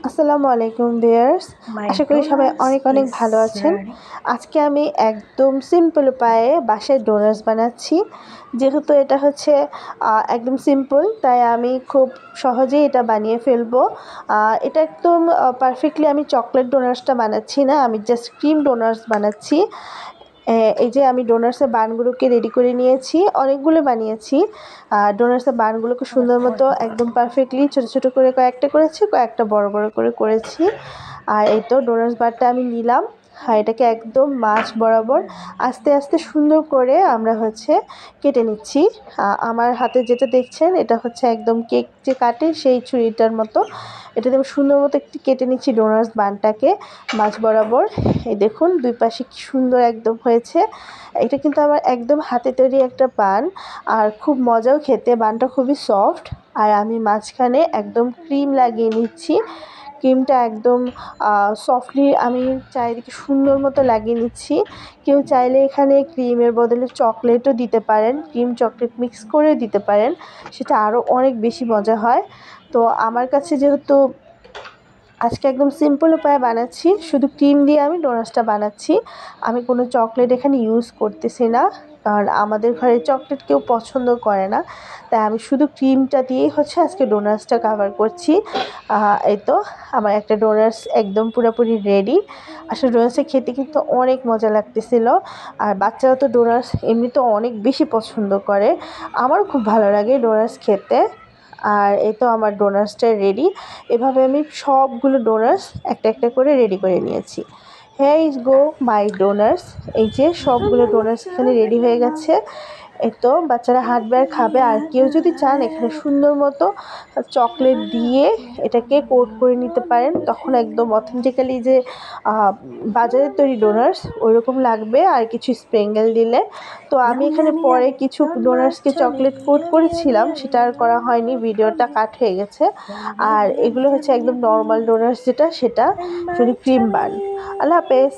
আসসালামু আলাইকুম ভিউয়ার্স, আশা করি সবাই অনেক অনেক ভালো আছেন। আজকে আমি একদম সিম্পল উপায়ে বাসায় ডোনাটস বানাচ্ছি। যেহেতু এটা হচ্ছে একদম সিম্পল, তাই আমি খুব সহজেই এটা বানিয়ে ফেলবো। এটা একদম পারফেক্টলি আমি চকলেট ডোনাটসটা বানাচ্ছি না, আমি জাস্ট ক্রিম ডোনাটস বানাচ্ছি। এই যে আমি ডোনাটসের বানগুলোকে রেডি করে নিয়েছি, অনেকগুলো বানিয়েছি। ডোনাটসের বানগুলোকে সুন্দর মতো একদম পারফেক্টলি ছোটো ছোটো করে কয়েকটা করেছি, কয়েকটা বড় বড় করে করেছি। আর এই তো ডোনাটস বারটা আমি নিলাম, আর এটাকে একদম মাছ বরাবর আস্তে আস্তে সুন্দর করে আমরা কেটে নিচ্ছি। আমার হাতে যেটা দেখছেন এটা হচ্ছে একদম কেক যে কাটে সেই ছুরিটার মতো। এটাতে আমি সুন্দর মতো একটু কেটে নিচ্ছি ডোনাটস বানটাকে মাছ বরাবর। এই দেখুন দুই পাশে কি সুন্দর একদম হয়েছে। এটা কিন্তু আমার একদম হাতে তৈরি একটা বান, আর খুব মজাও খেতে। বানটা খুবই সফট, আর আমি মাঝখানে একদম ক্রিম লাগিয়ে নিচ্ছি। ক্রিমটা একদম সফটলি আমি চারিদিকে সুন্দর মতো লাগিয়ে নিচ্ছি। কেউ চাইলে এখানে ক্রিমের বদলে চকলেটও দিতে পারেন, ক্রিম চকলেট মিক্স করে দিতে পারেন, সেটা আরও অনেক বেশি মজা হয়। তো আমার কাছে যেহেতু আজকে একদম সিম্পল উপায়ে বানাচ্ছি, শুধু ক্রিম দিয়ে আমি ডোনাটসটা বানাচ্ছি, আমি কোনো চকলেট এখানে ইউজ করতেছি না, কারণ আমাদের ঘরে চকলেট কেউ পছন্দ করে না। তাই আমি শুধু ক্রিমটা দিয়েই আজকে ডোনাটসটা কাভার করছি। এই তো আমার একটা ডোনাটস একদম পুরোপুরি রেডি। আসলে ডোনাটসটা খেতে কিন্তু অনেক মজা লাগতেছিল, আর বাচ্চারা তো ডোনাটস এমনিতেও অনেক বেশি পছন্দ করে, আমারও খুব ভালো লাগে ডোনাটস খেতে। আর এই তো আমার ডোনাটসটা রেডি। এভাবে আমি সবগুলো ডোনাটস একটা একটা করে রেডি করে নিয়েছি। হ্যাঁ, ইজ গো মাই ডোনাটস। এই যে সবগুলো ডোনাটস এখানে রেডি হয়ে গেছে। এই তো বাচ্চারা হাত বের খাবে, আর কেউ যদি চান এখানে সুন্দর মতো চকলেট দিয়ে এটাকে কোট করে নিতে পারেন, তখন একদম অথেন্টিক্যালি যে বাজারের তৈরি ডোনাটস ওইরকম লাগবে, আর কিছু স্প্রেঙ্গেল দিলে। তো আমি এখানে পরে কিছু ডোনাটসকে চকলেট কোট করেছিলাম, সেটা আর করা হয়নি, ভিডিওটা কাট হয়ে গেছে। আর এগুলো একদম নর্মাল ডোনাটস যেটা, সেটা শুধু ক্রিম বান। আল্লাহ হাফেজ।